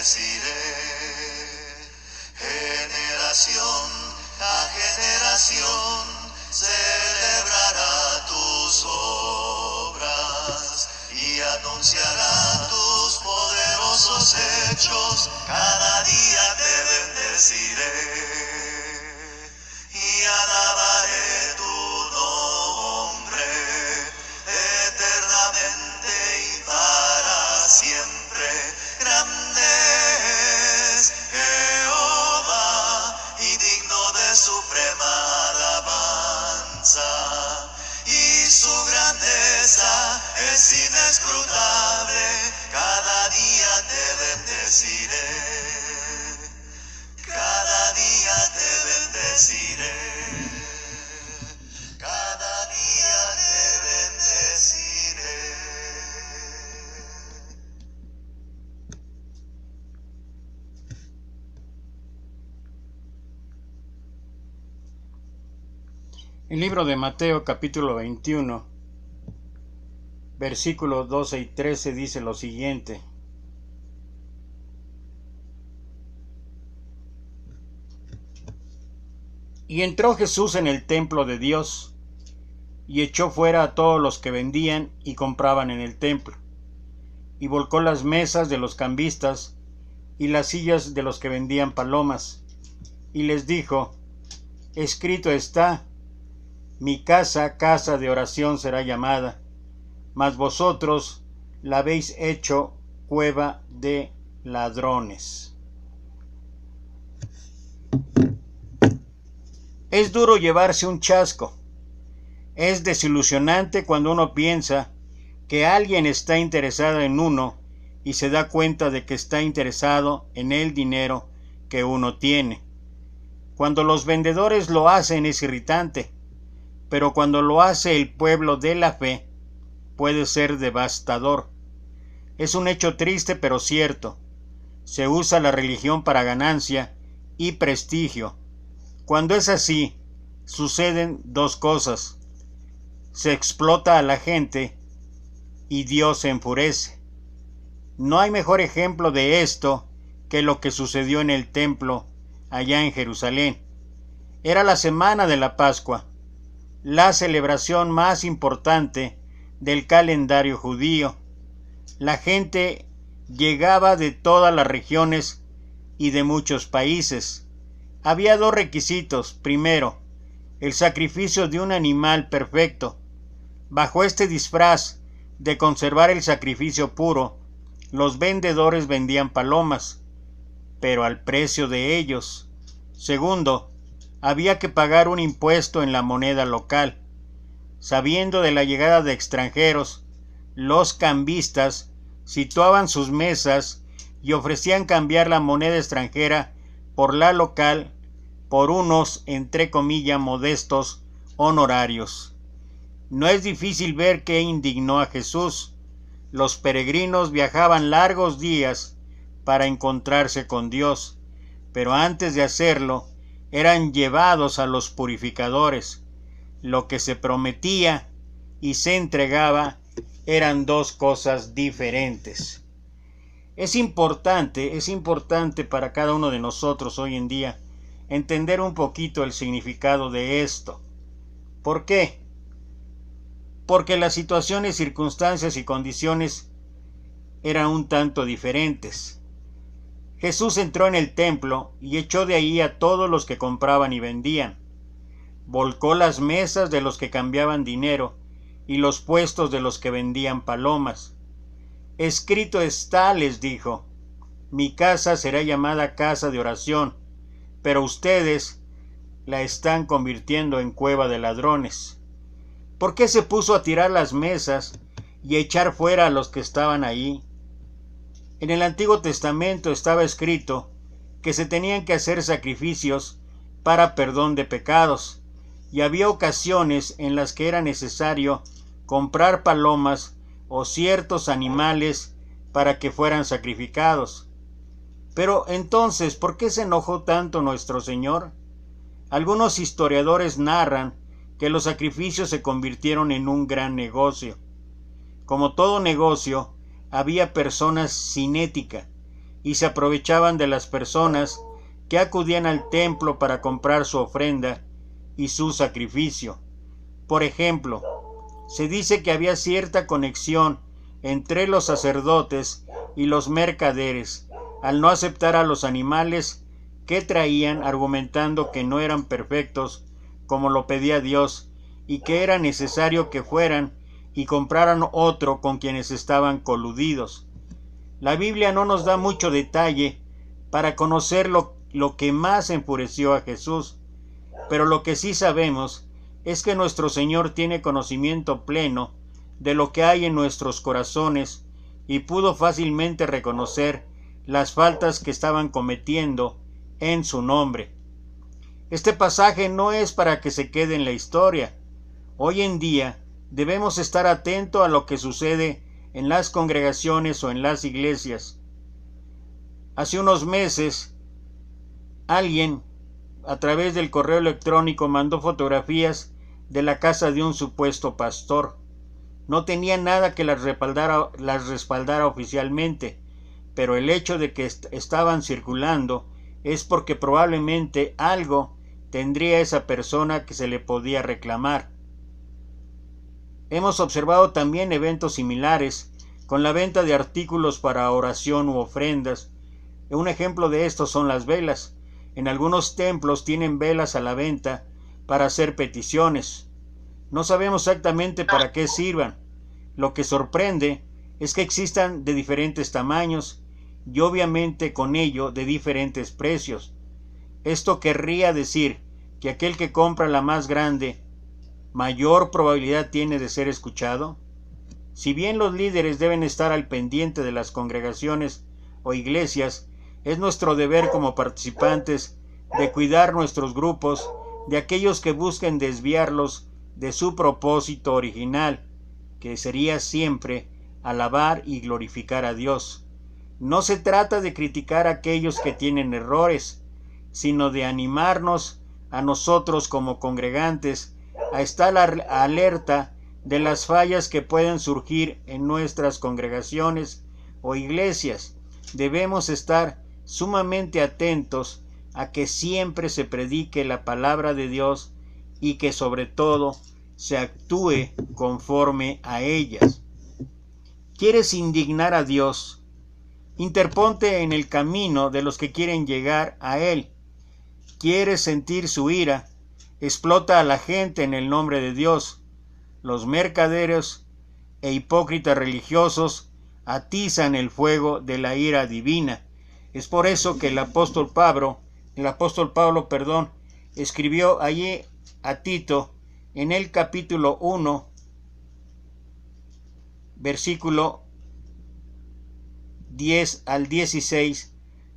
bendeciré. Generación a generación celebrará tus obras y anunciará tus poderosos hechos. Cada día te bendeciré y alabaré tu nombre eternamente y para siempre. Grande es Jehová y digno de suprema alabanza, y su grandeza es inescrutable. Cada día te bendeciré, cada día te bendeciré, cada día te bendeciré. El libro de Mateo capítulo 21, versículos 12 y 13 dice lo siguiente: Y entró Jesús en el templo de Dios, y echó fuera a todos los que vendían y compraban en el templo, y volcó las mesas de los cambistas y las sillas de los que vendían palomas, y les dijo: Escrito está, mi casa, casa de oración será llamada, mas vosotros la habéis hecho cueva de ladrones. Es duro llevarse un chasco. Es desilusionante cuando uno piensa que alguien está interesado en uno y se da cuenta de que está interesado en el dinero que uno tiene. Cuando los vendedores lo hacen es irritante, pero cuando lo hace el pueblo de la fe puede ser devastador. Es un hecho triste pero cierto. Se usa la religión para ganancia y prestigio. Cuando es así, suceden dos cosas: se explota a la gente y Dios se enfurece. No hay mejor ejemplo de esto que lo que sucedió en el templo allá en Jerusalén. Era la semana de la Pascua, la celebración más importante del calendario judío. La gente llegaba de todas las regiones y de muchos países. Había dos requisitos. Primero, el sacrificio de un animal perfecto. Bajo este disfraz de conservar el sacrificio puro, los vendedores vendían palomas, pero al precio de ellos. Segundo, había que pagar un impuesto en la moneda local. Sabiendo de la llegada de extranjeros, los cambistas situaban sus mesas y ofrecían cambiar la moneda extranjera por la local por unos, entre comillas, modestos honorarios. No es difícil ver qué indignó a Jesús. Los peregrinos viajaban largos días para encontrarse con Dios, pero antes de hacerlo eran llevados a los purificadores. Lo que se prometía y se entregaba eran dos cosas diferentes. Es importante para cada uno de nosotros hoy en día entender un poquito el significado de esto. ¿Por qué? Porque las situaciones, circunstancias y condiciones eran un tanto diferentes. Jesús entró en el templo y echó de ahí a todos los que compraban y vendían. Volcó las mesas de los que cambiaban dinero y los puestos de los que vendían palomas. Escrito está, les dijo: mi casa será llamada casa de oración, pero ustedes la están convirtiendo en cueva de ladrones. ¿Por qué se puso a tirar las mesas y echar fuera a los que estaban ahí? En el Antiguo Testamento estaba escrito que se tenían que hacer sacrificios para perdón de pecados, y había ocasiones en las que era necesario comprar palomas o ciertos animales para que fueran sacrificados. Pero entonces, ¿por qué se enojó tanto nuestro Señor? Algunos historiadores narran que los sacrificios se convirtieron en un gran negocio. Como todo negocio, había personas sin ética y se aprovechaban de las personas que acudían al templo para comprar su ofrenda y su sacrificio. Por ejemplo, se dice que había cierta conexión entre los sacerdotes y los mercaderes al no aceptar a los animales que traían, argumentando que no eran perfectos como lo pedía Dios y que era necesario que fueran y compraran otro con quienes estaban coludidos. La Biblia no nos da mucho detalle para conocer lo que más enfureció a Jesús, pero lo que sí sabemos es que nuestro Señor tiene conocimiento pleno de lo que hay en nuestros corazones y pudo fácilmente reconocer las faltas que estaban cometiendo en su nombre. Este pasaje no es para que se quede en la historia. Hoy en día debemos estar atentos a lo que sucede en las congregaciones o en las iglesias. Hace unos meses, alguien a través del correo electrónico mandó fotografías de la casa de un supuesto pastor. No tenía nada que las respaldara oficialmente, pero el hecho de que estaban circulando es porque probablemente algo tendría esa persona que se le podía reclamar. Hemos observado también eventos similares con la venta de artículos para oración u ofrendas. Un ejemplo de esto son las velas. En algunos templos tienen velas a la venta para hacer peticiones. No sabemos exactamente para qué sirvan. Lo que sorprende es que existan de diferentes tamaños y obviamente con ello de diferentes precios. Esto querría decir que aquel que compra la más grande, mayor probabilidad tiene de ser escuchado. Si bien los líderes deben estar al pendiente de las congregaciones o iglesias, es nuestro deber como participantes de cuidar nuestros grupos de aquellos que busquen desviarlos de su propósito original, que sería siempre alabar y glorificar a Dios. No se trata de criticar a aquellos que tienen errores, sino de animarnos a nosotros como congregantes a estar alerta de las fallas que pueden surgir en nuestras congregaciones o iglesias. Debemos estar sumamente atentos a que siempre se predique la palabra de Dios y que sobre todo se actúe conforme a ellas. ¿Quieres indignar a Dios? Interponte en el camino de los que quieren llegar a Él. ¿Quieres sentir su ira? Explota a la gente en el nombre de Dios. Los mercaderes e hipócritas religiosos atizan el fuego de la ira divina. Es por eso que el apóstol Pablo, escribió allí a Tito en el capítulo 1, versículo 10 al 16,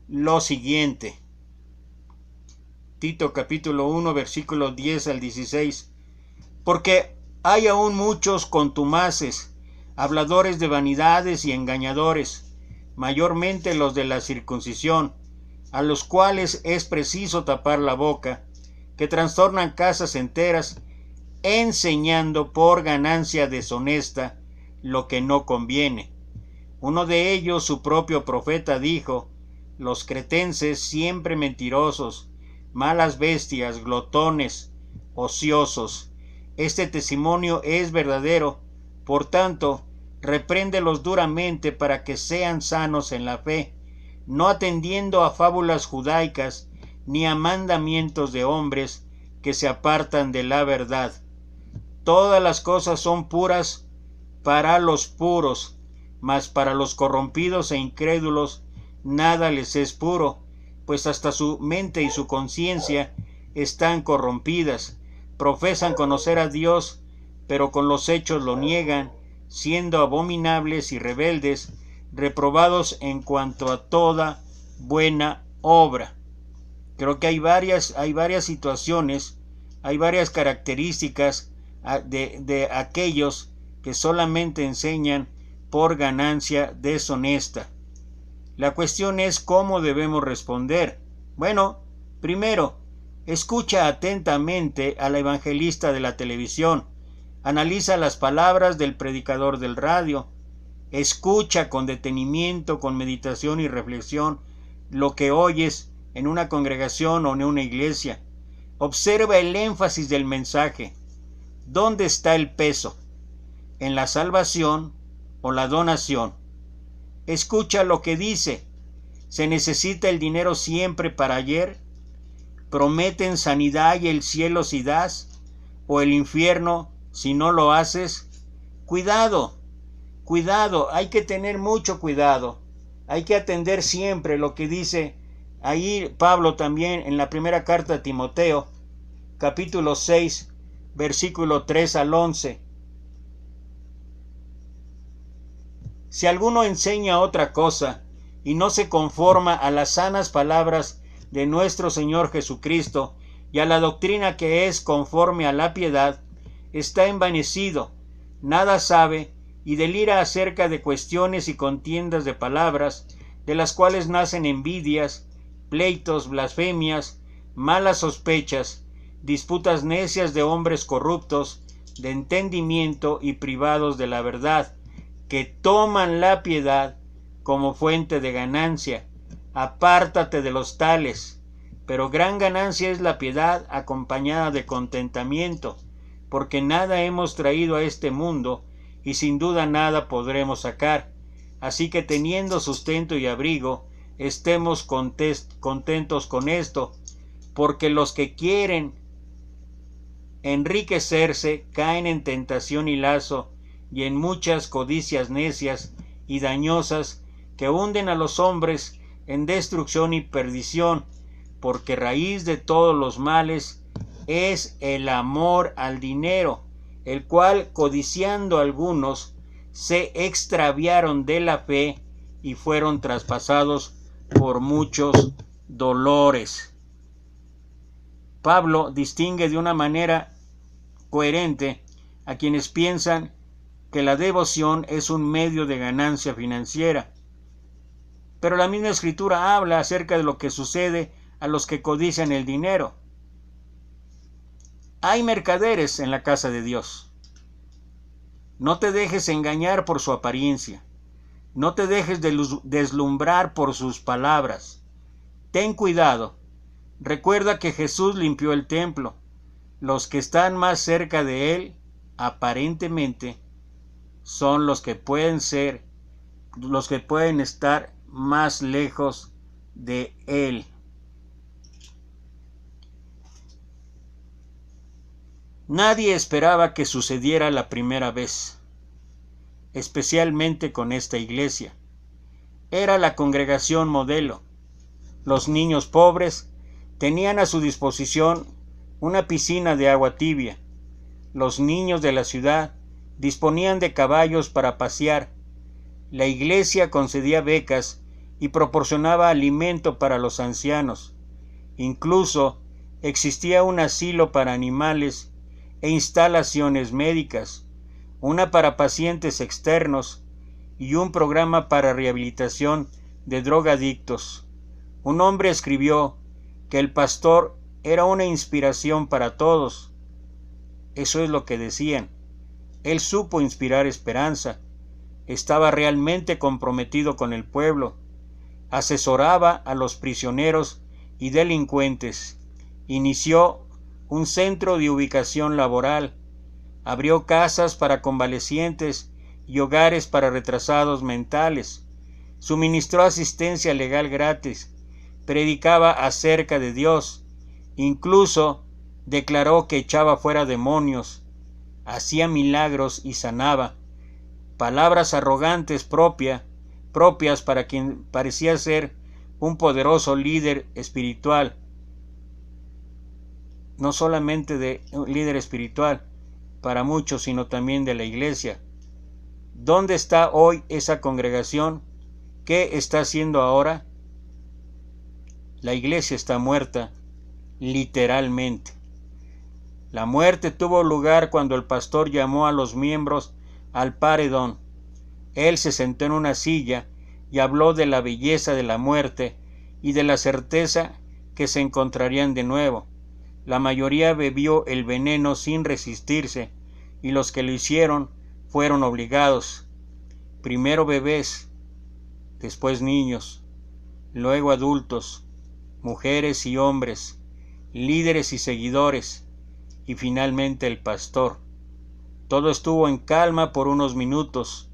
lo siguiente. Tito capítulo 1, versículo 10 al 16. Porque hay aún muchos contumaces, habladores de vanidades y engañadores, mayormente los de la circuncisión, a los cuales es preciso tapar la boca, que trastornan casas enteras, enseñando por ganancia deshonesta lo que no conviene. Uno de ellos, su propio profeta, dijo: los cretenses siempre mentirosos, malas bestias, glotones, ociosos. Este testimonio es verdadero, por tanto, repréndelos duramente para que sean sanos en la fe, no atendiendo a fábulas judaicas ni a mandamientos de hombres que se apartan de la verdad. Todas las cosas son puras para los puros, mas para los corrompidos e incrédulos nada les es puro, pues hasta su mente y su conciencia están corrompidas. Profesan conocer a Dios, pero con los hechos lo niegan, siendo abominables y rebeldes, reprobados en cuanto a toda buena obra. Creo que hay varias situaciones, hay varias características de aquellos que solamente enseñan por ganancia deshonesta. La cuestión es cómo debemos responder. Bueno, primero, escucha atentamente al evangelista de la televisión, analiza las palabras del predicador del radio, Escucha con detenimiento, con meditación y reflexión lo que oyes en una congregación o en una iglesia. Observa el énfasis del mensaje. ¿Dónde está el peso? ¿En la salvación o la donación? Escucha lo que dice. ¿Se necesita el dinero siempre para ayer? ¿Prometen sanidad y el cielo si das? ¿O el infierno si no lo haces? Cuidado, cuidado, hay que tener mucho cuidado. Hay que atender siempre lo que dice ahí Pablo también en la primera carta a Timoteo, capítulo 6, versículo 3 al 11. Si alguno enseña otra cosa y no se conforma a las sanas palabras de nuestro Señor Jesucristo y a la doctrina que es conforme a la piedad, está envanecido, nada sabe y delira acerca de cuestiones y contiendas de palabras, de las cuales nacen envidias, pleitos, blasfemias, malas sospechas, disputas necias de hombres corruptos, de entendimiento y privados de la verdad, que toman la piedad como fuente de ganancia. Apártate de los tales. Pero gran ganancia es la piedad acompañada de contentamiento, porque nada hemos traído a este mundo, y sin duda nada podremos sacar. Así que teniendo sustento y abrigo, estemos contentos con esto, porque los que quieren enriquecerse caen en tentación y lazo, y en muchas codicias necias y dañosas que hunden a los hombres en destrucción y perdición, porque raíz de todos los males es el amor al dinero, el cual, codiciando algunos, se extraviaron de la fe y fueron traspasados por muchos dolores. Pablo distingue de una manera coherente a quienes piensan que la devoción es un medio de ganancia financiera. Pero la misma Escritura habla acerca de lo que sucede a los que codician el dinero. Hay mercaderes en la casa de Dios. No te dejes engañar por su apariencia. No te dejes deslumbrar por sus palabras. Ten cuidado. Recuerda que Jesús limpió el templo. Los que están más cerca de él, aparentemente, son los que pueden estar más lejos de él. Nadie esperaba que sucediera la primera vez, especialmente con esta iglesia. Era la congregación modelo. Los niños pobres tenían a su disposición una piscina de agua tibia. Los niños de la ciudad disponían de caballos para pasear. La iglesia concedía becas y proporcionaba alimento para los ancianos. Incluso existía un asilo para animales e instalaciones médicas, una para pacientes externos y un programa para rehabilitación de drogadictos. Un hombre escribió que el pastor era una inspiración para todos. Eso es lo que decían. Él supo inspirar esperanza. Estaba realmente comprometido con el pueblo. Asesoraba a los prisioneros y delincuentes. Inició un centro de ubicación laboral. Abrió casas para convalecientes y hogares para retrasados mentales. Suministró asistencia legal gratis. Predicaba acerca de Dios. Incluso declaró que echaba fuera demonios. Hacía milagros y sanaba. Palabras arrogantes propias para quien parecía ser un poderoso líder espiritual. No solamente de un líder espiritual para muchos, sino también de la iglesia. ¿Dónde está hoy esa congregación? ¿Qué está haciendo ahora? La iglesia está muerta, literalmente. La muerte tuvo lugar cuando el pastor llamó a los miembros al paredón. Él se sentó en una silla y habló de la belleza de la muerte y de la certeza que se encontrarían de nuevo. La mayoría bebió el veneno sin resistirse, y los que lo hicieron fueron obligados. primero bebés, después niños, luego adultos, mujeres y hombres, líderes y seguidores, y finalmente el pastor. Todo estuvo en calma por unos minutos.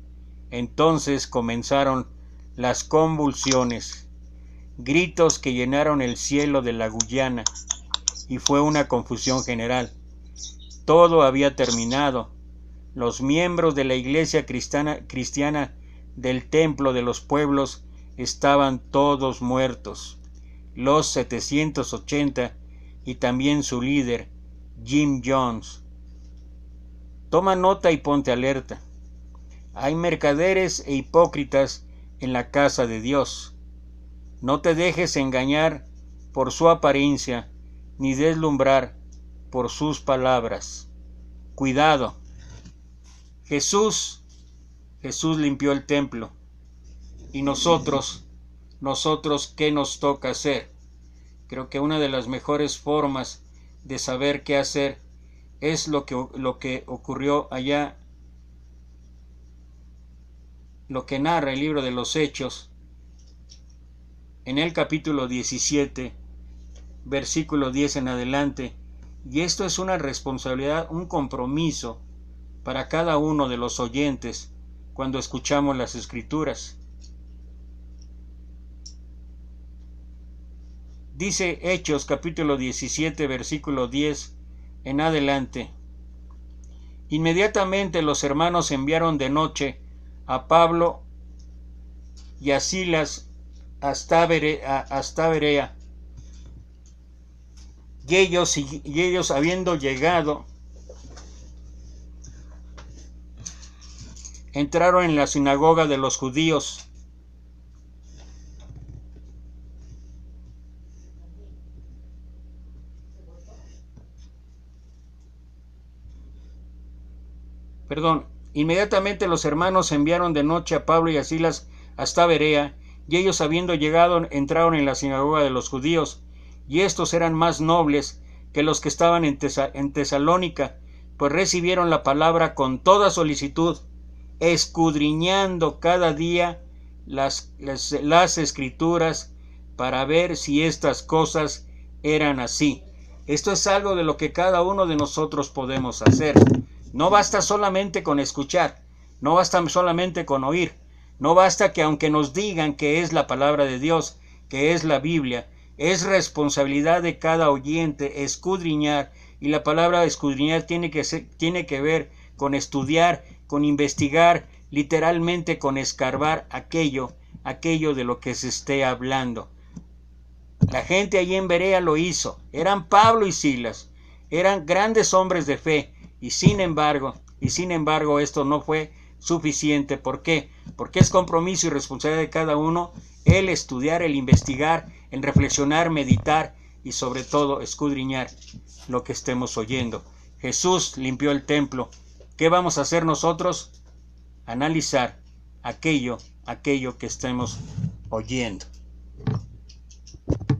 Entonces comenzaron las convulsiones, gritos que llenaron el cielo de la Guyana, y fue una confusión general. Todo había terminado. Los miembros de la iglesia cristiana del Templo de los Pueblos estaban todos muertos. Los 780 y también su líder, Jim Jones. Toma nota y ponte alerta. Hay mercaderes e hipócritas en la casa de Dios. No te dejes engañar por su apariencia, ni deslumbrar por sus palabras. Cuidado. Jesús limpió el templo. Y nosotros, ¿qué nos toca hacer? Creo que una de las mejores formas de saber qué hacer es lo que ocurrió allá, lo que narra el libro de los Hechos, en el capítulo 17, versículo 10 en adelante. Y esto es una responsabilidad, un compromiso para cada uno de los oyentes cuando escuchamos las Escrituras. Dice Hechos capítulo 17, versículo 10 en adelante. Inmediatamente los hermanos enviaron de noche a Pablo y a Silas hasta Berea. Y ellos habiendo llegado, entraron en la sinagoga de los judíos. Inmediatamente los hermanos enviaron de noche a Pablo y a Silas hasta Berea, y ellos habiendo llegado entraron en la sinagoga de los judíos, y estos eran más nobles que los que estaban en Tesalónica, pues recibieron la palabra con toda solicitud, escudriñando cada día las Escrituras para ver si estas cosas eran así. Esto es algo de lo que cada uno de nosotros podemos hacer. No basta solamente con escuchar, no basta solamente con oír, no basta que aunque nos digan que es la palabra de Dios, que es la Biblia, es responsabilidad de cada oyente escudriñar, y la palabra escudriñar tiene que ver con estudiar, con investigar, literalmente con escarbar aquello de lo que se esté hablando. La gente allí en Berea lo hizo, eran Pablo y Silas, eran grandes hombres de fe, y sin embargo esto no fue suficiente. ¿Por qué? Porque es compromiso y responsabilidad de cada uno el estudiar, el investigar, el reflexionar, meditar y sobre todo escudriñar lo que estemos oyendo. Jesús limpió el templo. ¿Qué vamos a hacer nosotros? Analizar aquello que estemos oyendo.